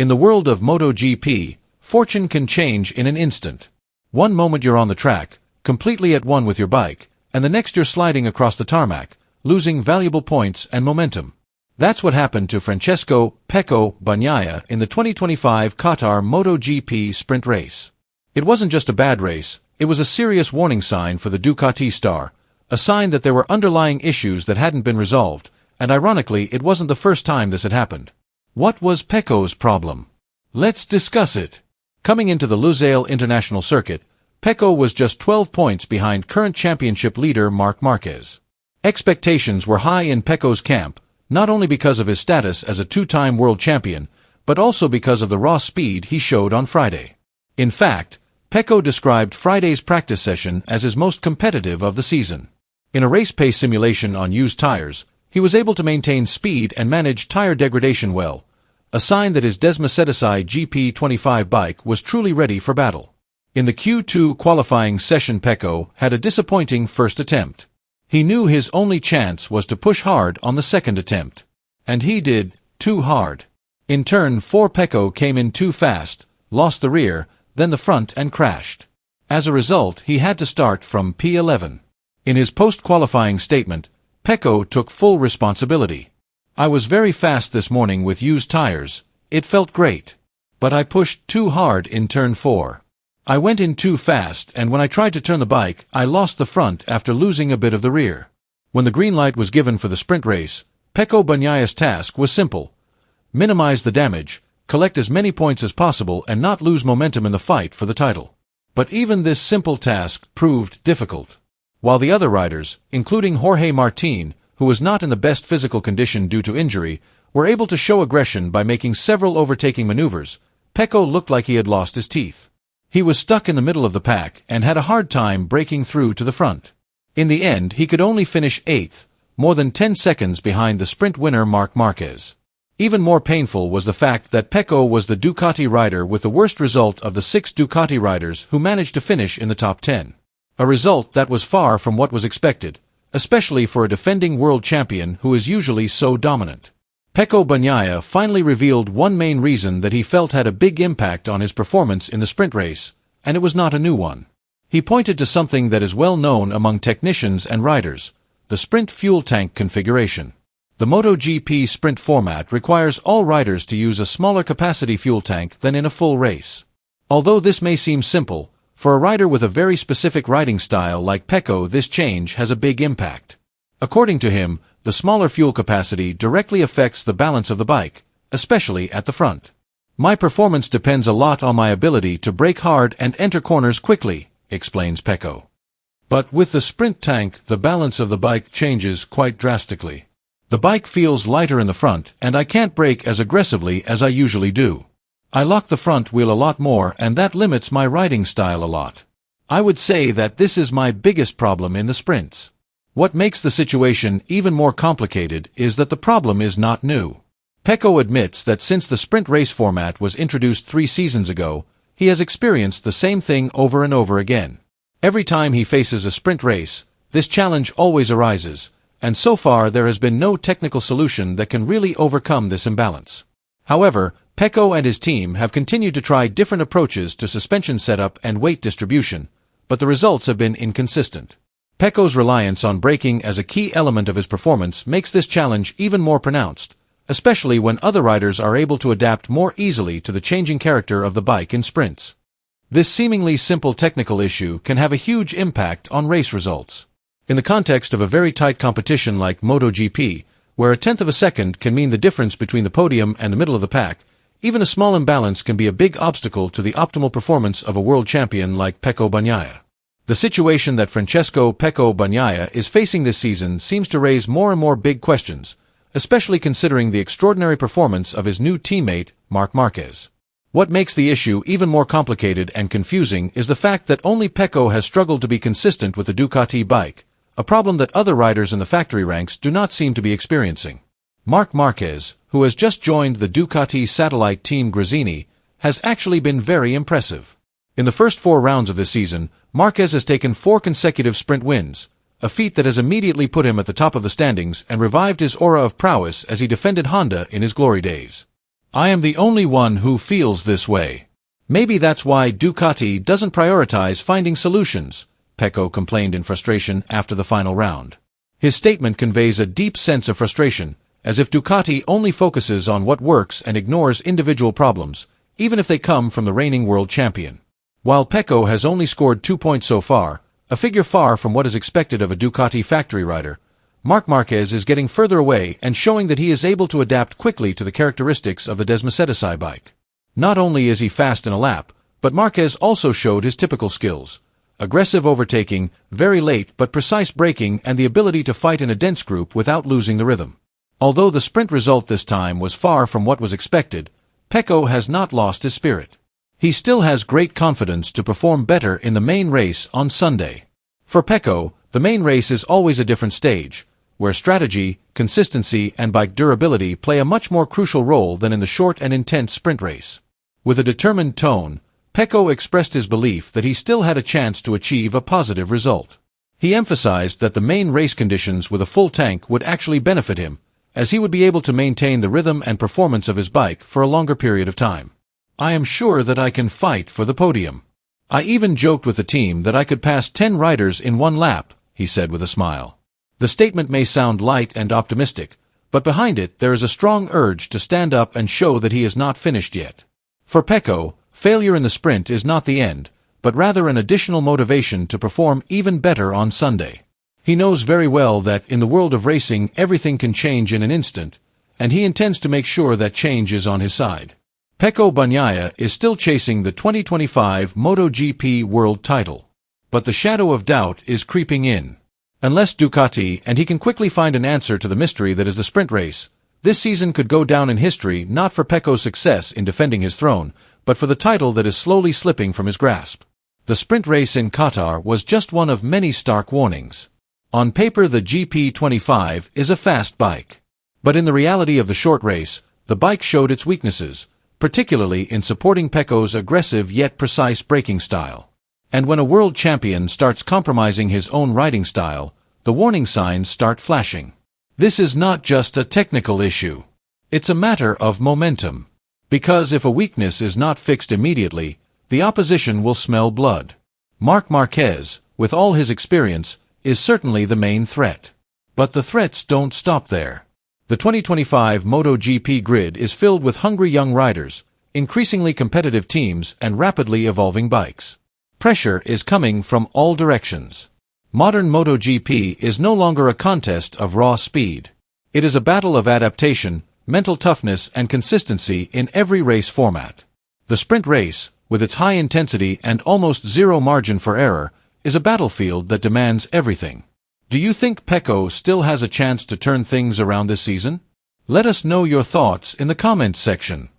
In the world of Motogp, fortune can change in an instant. One moment you're on the track, completely at one with your bike, and the next you're sliding across the tarmac, losing valuable points and momentum. That's what happened to Francesco "Pecco" Bagnaia in the 2025 Qatar Motogp sprint race. It wasn't just a bad race, it was a serious warning sign for the Ducati star, a sign that there were underlying issues that hadn't been resolved, and ironically it wasn't the first time this had happened. What was Pecco's problem? Let's discuss it. Coming into the Lusail International Circuit, Pecco was just 12 points behind current championship leader Marc Marquez. Expectations were high in Pecco's camp, not only because of his status as a two-time world champion, but also because of the raw speed he showed on Friday. In fact, Pecco described Friday's practice session as his most competitive of the season. In a race pace simulation on used tires, he was able to maintain speed and manage tire degradation well, a sign that his Desmacedesai GP25 bike was truly ready for battle. In the Q2 qualifying session, Pecco had a disappointing first attempt. He knew his only chance was to push hard on the second attempt. And he did, too hard. In turn 4, Pecco came in too fast, lost the rear, then the front and crashed. As a result, he had to start from P11. In his post-qualifying statement, Pecco took full responsibility. "I was very fast this morning with used tires, it felt great. But I pushed too hard in turn 4. I went in too fast, and when I tried to turn the bike, I lost the front after losing a bit of the rear." When the green light was given for the sprint race, Pecco Bagnaia's task was simple: minimize the damage, collect as many points as possible, and not lose momentum in the fight for the title. But even this simple task proved difficult. While the other riders, including Jorge Martin, who was not in the best physical condition due to injury, were able to show aggression by making several overtaking maneuvers, Pecco looked like he had lost his teeth. He was stuck in the middle of the pack and had a hard time breaking through to the front. In the end, he could only finish 8th, more than 10 seconds behind the sprint winner Marc Marquez. Even more painful was the fact that Pecco was the Ducati rider with the worst result of the 6 Ducati riders who managed to finish in the top 10. A result that was far from what was expected, especially for a defending world champion who is usually so dominant. Pecco Bagnaia finally revealed one main reason that he felt had a big impact on his performance in the sprint race, and it was not a new one. He pointed to something that is well known among technicians and riders: the sprint fuel tank configuration. The Motogp sprint format requires all riders to use a smaller capacity fuel tank than in a full race. Although this may seem simple, for a rider with a very specific riding style like Pecco, this change has a big impact. According to him, the smaller fuel capacity directly affects the balance of the bike, especially at the front. "My performance depends a lot on my ability to brake hard and enter corners quickly," explains Pecco. "But with the sprint tank, the balance of the bike changes quite drastically. The bike feels lighter in the front, and I can't brake as aggressively as I usually do. I lock the front wheel a lot more, and that limits my riding style a lot. I would say that this is my biggest problem in the sprints." What makes the situation even more complicated is that the problem is not new. Pecco admits that since the sprint race format was introduced 3 seasons ago, he has experienced the same thing over and over again. Every time he faces a sprint race, this challenge always arises, and so far there has been no technical solution that can really overcome this imbalance. However, Pecco and his team have continued to try different approaches to suspension setup and weight distribution, but the results have been inconsistent. Pecco's reliance on braking as a key element of his performance makes this challenge even more pronounced, especially when other riders are able to adapt more easily to the changing character of the bike in sprints. This seemingly simple technical issue can have a huge impact on race results. In the context of a very tight competition like Motogp, where a tenth of a second can mean the difference between the podium and the middle of the pack, even a small imbalance can be a big obstacle to the optimal performance of a world champion like Pecco Bagnaia. The situation that Francesco "Pecco" Bagnaia is facing this season seems to raise more and more big questions, especially considering the extraordinary performance of his new teammate, Marc Marquez. What makes the issue even more complicated and confusing is the fact that only Pecco has struggled to be consistent with the Ducati bike, a problem that other riders in the factory ranks do not seem to be experiencing. Marc Marquez, who has just joined the Ducati satellite team Gresini, has actually been very impressive. In the first 4 rounds of this season, Marquez has taken 4 consecutive sprint wins, a feat that has immediately put him at the top of the standings and revived his aura of prowess as he defended Honda in his glory days. I am the only one who feels this way. Maybe that's why Ducati doesn't prioritize finding solutions, Pecco complained in frustration after the final round. His statement conveys a deep sense of frustration, as if Ducati only focuses on what works and ignores individual problems, even if they come from the reigning world champion. While Pecco has only scored 2 points so far, a figure far from what is expected of a Ducati factory rider, Marc Marquez is getting further away and showing that he is able to adapt quickly to the characteristics of the disastrous bike. Not only is he fast in a lap, but Marquez also showed his typical skills: aggressive overtaking, very late but precise braking, and the ability to fight in a dense group without losing the rhythm. Although the sprint result this time was far from what was expected, Pecco has not lost his spirit. He still has great confidence to perform better in the main race on Sunday. For Pecco, the main race is always a different stage, where strategy, consistency, and bike durability play a much more crucial role than in the short and intense sprint race. With a determined tone, Pecco expressed his belief that he still had a chance to achieve a positive result. He emphasized that the main race conditions with a full tank would actually benefit him, as he would be able to maintain the rhythm and performance of his bike for a longer period of time. I am sure that I can fight for the podium. I even joked with the team that I could pass 10 riders in one lap, he said with a smile. The statement may sound light and optimistic, but behind it there is a strong urge to stand up and show that he is not finished yet. For Pecco, failure in the sprint is not the end, but rather an additional motivation to perform even better on Sunday. He knows very well that in the world of racing everything can change in an instant, and he intends to make sure that change is on his side. Pecco Bagnaia is still chasing the 2025 Motogp world title, but the shadow of doubt is creeping in. Unless Ducati and he can quickly find an answer to the mystery that is the sprint race, this season could go down in history not for Pecco's success in defending his throne, but for the title that is slowly slipping from his grasp. The sprint race in Qatar was just one of many stark warnings. On paper, the GP25 is a fast bike. But in the reality of the short race, the bike showed its weaknesses, particularly in supporting Pecco's aggressive yet precise braking style. And when a world champion starts compromising his own riding style, the warning signs start flashing. This is not just a technical issue. It's a matter of momentum. Because if a weakness is not fixed immediately, the opposition will smell blood. Marc Marquez, with all his experience, is certainly the main threat. But the threats don't stop there. The 2025 MotoGP grid is filled with hungry young riders, increasingly competitive teams, and rapidly evolving bikes. Pressure is coming from all directions. Modern MotoGP is no longer a contest of raw speed. It is a battle of adaptation, mental toughness, and consistency in every race format. The sprint race, with its high intensity and almost zero margin for error, is a battlefield that demands everything. Do you think Pecco still has a chance to turn things around this season? Let us know your thoughts in the comments section.